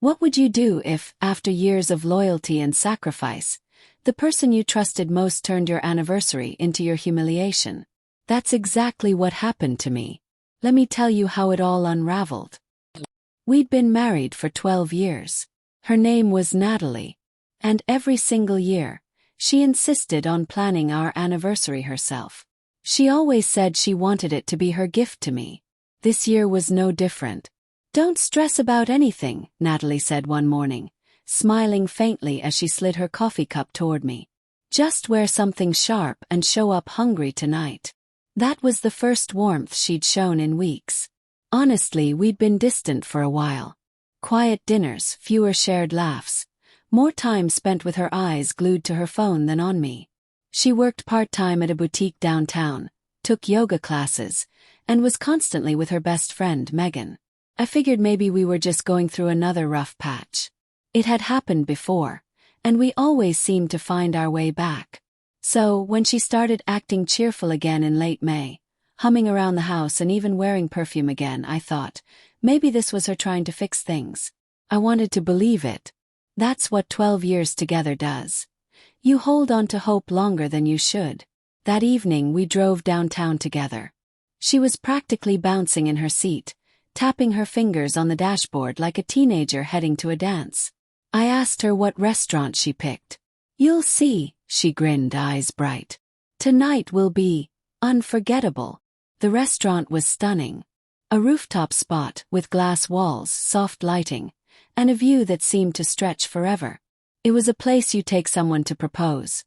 What would you do if, after years of loyalty and sacrifice, the person you trusted most turned your anniversary into your humiliation? That's exactly what happened to me. Let me tell you how it all unraveled. We'd been married for 12 years. Her name was Natalie. And every single year, she insisted on planning our anniversary herself. She always said she wanted it to be her gift to me. This year was no different. "Don't stress about anything," Natalie said one morning, smiling faintly as she slid her coffee cup toward me. "Just wear something sharp and show up hungry tonight." That was the first warmth she'd shown in weeks. Honestly, we'd been distant for a while. Quiet dinners, fewer shared laughs, more time spent with her eyes glued to her phone than on me. She worked part-time at a boutique downtown, took yoga classes, and was constantly with her best friend, Megan. I figured maybe we were just going through another rough patch. It had happened before, and we always seemed to find our way back. So, when she started acting cheerful again in late May, humming around the house and even wearing perfume again, I thought, maybe this was her trying to fix things. I wanted to believe it. That's what 12 years together does. You hold on to hope longer than you should. That evening we drove downtown together. She was practically bouncing in her seat, tapping her fingers on the dashboard like a teenager heading to a dance. I asked her what restaurant she picked. "You'll see," she grinned, eyes bright. "Tonight will be unforgettable." The restaurant was stunning. A rooftop spot with glass walls, soft lighting, and a view that seemed to stretch forever. It was a place you take someone to propose.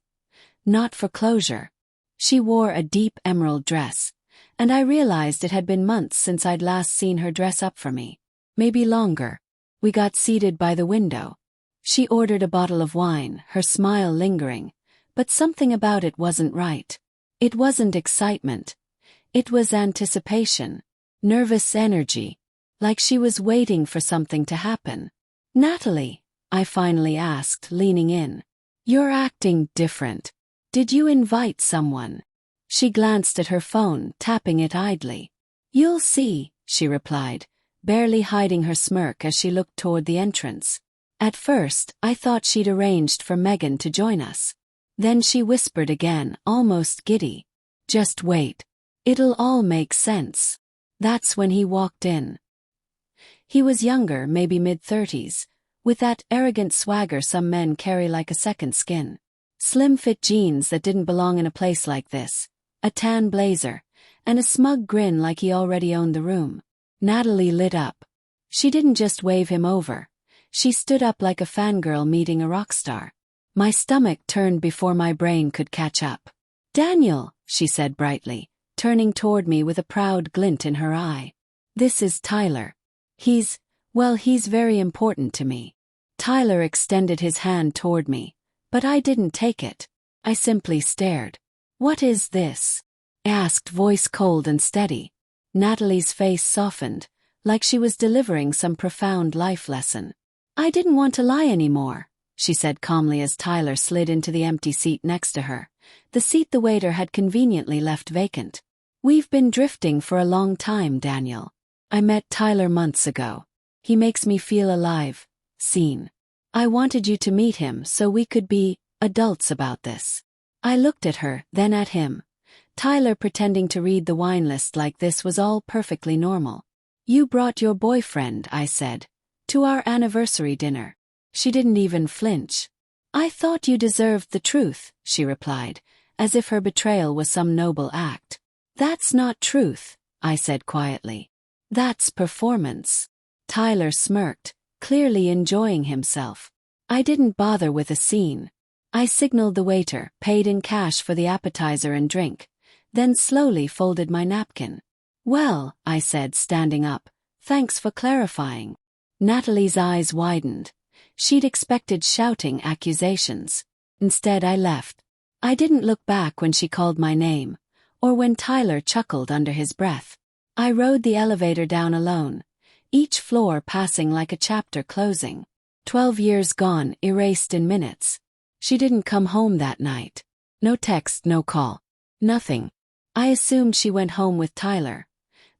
Not for closure. She wore a deep emerald dress, and I realized it had been months since I'd last seen her dress up for me. Maybe longer. We got seated by the window. She ordered a bottle of wine, her smile lingering, but something about it wasn't right. It wasn't excitement. It was anticipation. Nervous energy. Like she was waiting for something to happen. "Natalie," I finally asked, leaning in. "You're acting different. Did you invite someone?" She glanced at her phone, tapping it idly. "You'll see," she replied, barely hiding her smirk as she looked toward the entrance. At first, I thought she'd arranged for Megan to join us. Then she whispered again, almost giddy. "Just wait. It'll all make sense." That's when he walked in. He was younger, maybe mid-30s, with that arrogant swagger some men carry like a second skin. Slim-fit jeans that didn't belong in a place like this, a tan blazer, and a smug grin like he already owned the room. Natalie lit up. She didn't just wave him over. She stood up like a fangirl meeting a rock star. My stomach turned before my brain could catch up. "Daniel," she said brightly, turning toward me with a proud glint in her eye. "This is Tyler. He's very important to me." Tyler extended his hand toward me, but I didn't take it. I simply stared. "What is this?" I asked, voice cold and steady. Natalie's face softened, like she was delivering some profound life lesson. "I didn't want to lie anymore," she said calmly as Tyler slid into the empty seat next to her, the seat the waiter had conveniently left vacant. "We've been drifting for a long time, Daniel. I met Tyler months ago. He makes me feel alive, seen. I wanted you to meet him so we could be adults about this." I looked at her, then at him. Tyler pretending to read the wine list like this was all perfectly normal. "You brought your boyfriend," I said, "to our anniversary dinner." She didn't even flinch. "I thought you deserved the truth," she replied, as if her betrayal was some noble act. "That's not truth," I said quietly. "That's performance." Tyler smirked, clearly enjoying himself. I didn't bother with a scene. I signaled the waiter, paid in cash for the appetizer and drink, then slowly folded my napkin. "Well," I said, standing up, "thanks for clarifying." Natalie's eyes widened. She'd expected shouting accusations. Instead, I left. I didn't look back when she called my name, or when Tyler chuckled under his breath. I rode the elevator down alone, each floor passing like a chapter closing. 12 years gone, erased in minutes. She didn't come home that night. No text, no call. Nothing. I assumed she went home with Tyler.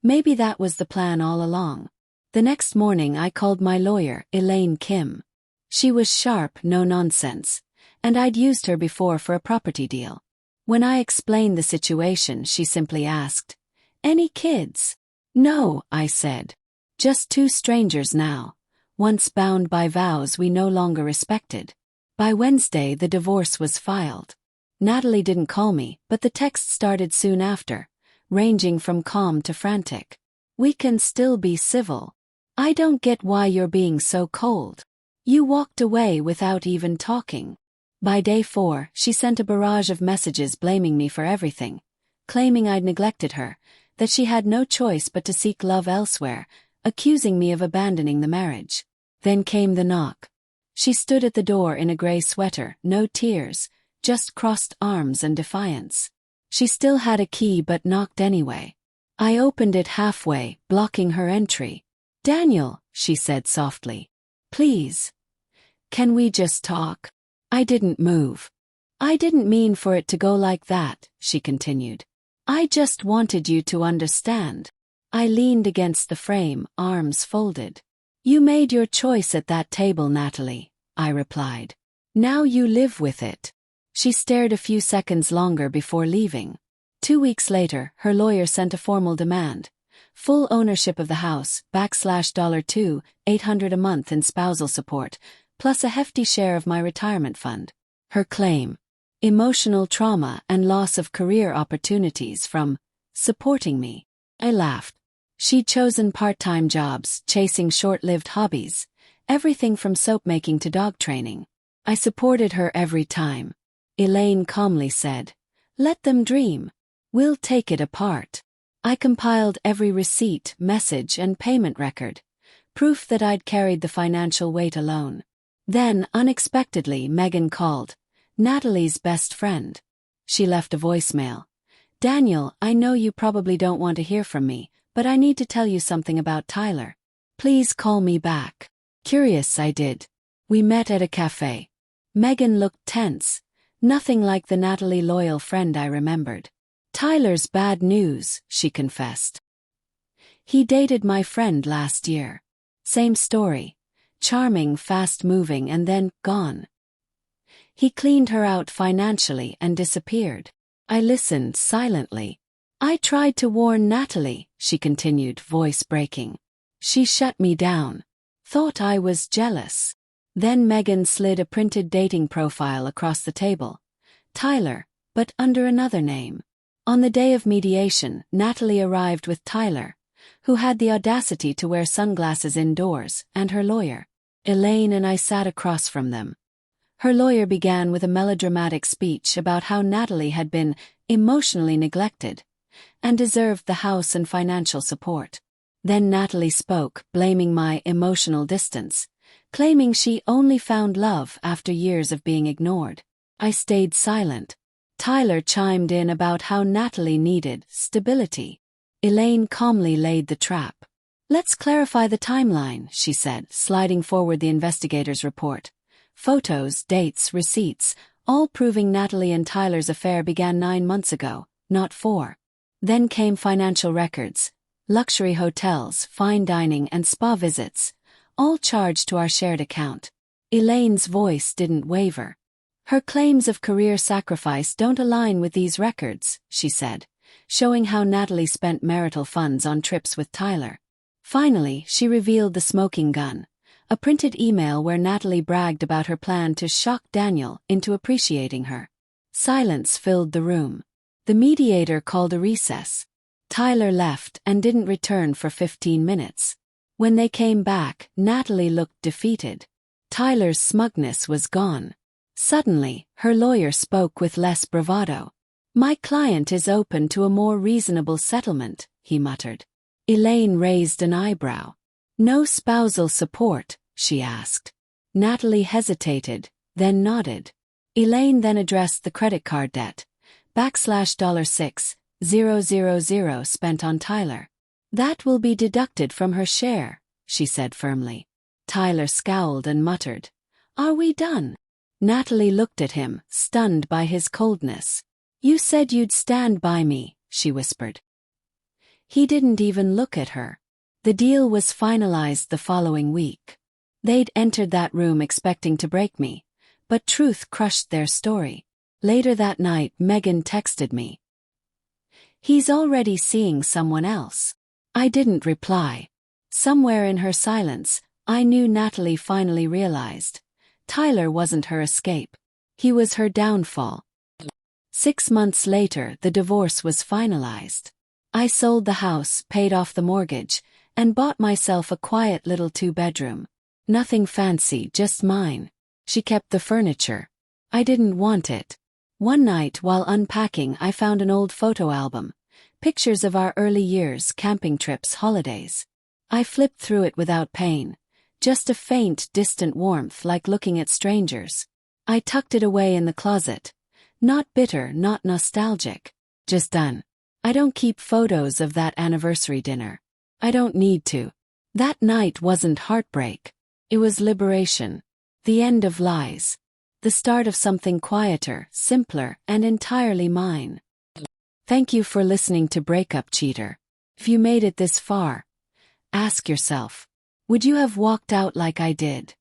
Maybe that was the plan all along. The next morning I called my lawyer, Elaine Kim. She was sharp, no nonsense, and I'd used her before for a property deal. When I explained the situation, she simply asked, "Any kids?" "No," I said. "Just two strangers now, once bound by vows we no longer respected." By Wednesday the divorce was filed. Natalie didn't call me, but the texts started soon after, ranging from calm to frantic. "We can still be civil. I don't get why you're being so cold. You walked away without even talking." By day 4, she sent a barrage of messages blaming me for everything, claiming I'd neglected her, that she had no choice but to seek love elsewhere, accusing me of abandoning the marriage. Then came the knock. She stood at the door in a gray sweater, no tears, just crossed arms and defiance. She still had a key but knocked anyway. I opened it halfway, blocking her entry. "Daniel," she said softly. "Please. Can we just talk?" I didn't move. "I didn't mean for it to go like that," she continued. "I just wanted you to understand." I leaned against the frame, arms folded. "You made your choice at that table, Natalie," I replied. "Now you live with it." She stared a few seconds longer before leaving. 2 weeks later, her lawyer sent a formal demand. Full ownership of the house, $2, $800 a month in spousal support, plus a hefty share of my retirement fund. Her claim: emotional trauma and loss of career opportunities from supporting me. I laughed. She'd chosen part-time jobs, chasing short-lived hobbies, everything from soap-making to dog training. I supported her every time. Elaine calmly said, "Let them dream. We'll take it apart." I compiled every receipt, message, and payment record, proof that I'd carried the financial weight alone. Then, unexpectedly, Megan called, Natalie's best friend. She left a voicemail. "Daniel, I know you probably don't want to hear from me, but I need to tell you something about Tyler. Please call me back." Curious, I did. We met at a cafe. Megan looked tense, nothing like the Natalie loyal friend I remembered. "Tyler's bad news," she confessed. "He dated my friend last year. Same story. Charming, fast-moving, and then gone. He cleaned her out financially and disappeared." I listened silently. "I tried to warn Natalie," she continued, voice breaking. "She shut me down. Thought I was jealous." Then Megan slid a printed dating profile across the table. Tyler, but under another name. On the day of mediation, Natalie arrived with Tyler, who had the audacity to wear sunglasses indoors, and her lawyer. Elaine and I sat across from them. Her lawyer began with a melodramatic speech about how Natalie had been emotionally neglected and deserved the house and financial support. Then Natalie spoke, blaming my emotional distance, claiming she only found love after years of being ignored. I stayed silent. Tyler chimed in about how Natalie needed stability. Elaine calmly laid the trap. "Let's clarify the timeline," she said, sliding forward the investigator's report. Photos, dates, receipts, all proving Natalie and Tyler's affair began 9 months ago, not 4. Then came financial records, luxury hotels, fine dining, and spa visits, all charged to our shared account. Elaine's voice didn't waver. "Her claims of career sacrifice don't align with these records," she said, showing how Natalie spent marital funds on trips with Tyler. Finally, she revealed the smoking gun, a printed email where Natalie bragged about her plan to shock Daniel into appreciating her. Silence filled the room. The mediator called a recess. Tyler left and didn't return for 15 minutes. When they came back, Natalie looked defeated. Tyler's smugness was gone. Suddenly, her lawyer spoke with less bravado. "My client is open to a more reasonable settlement," he muttered. Elaine raised an eyebrow. "No spousal support?" she asked. Natalie hesitated, then nodded. Elaine then addressed the credit card debt, $6,000 spent on Tyler. "That will be deducted from her share," she said firmly. Tyler scowled and muttered, "Are we done?" Natalie looked at him, stunned by his coldness. "You said you'd stand by me," she whispered. He didn't even look at her. The deal was finalized the following week. They'd entered that room expecting to break me, but truth crushed their story. Later that night, Megan texted me. "He's already seeing someone else." I didn't reply. Somewhere in her silence, I knew Natalie finally realized. Tyler wasn't her escape. He was her downfall. 6 months later, the divorce was finalized. I sold the house, paid off the mortgage, and bought myself a quiet little 2-bedroom. Nothing fancy, just mine. She kept the furniture. I didn't want it. One night while unpacking, I found an old photo album. Pictures of our early years, camping trips, holidays. I flipped through it without pain. Just a faint, distant warmth like looking at strangers. I tucked it away in the closet. Not bitter, not nostalgic. Just done. I don't keep photos of that anniversary dinner. I don't need to. That night wasn't heartbreak. It was liberation. The end of lies. The start of something quieter, simpler, and entirely mine. Thank you for listening to Breakup, Cheater. If you made it this far, ask yourself, would you have walked out like I did?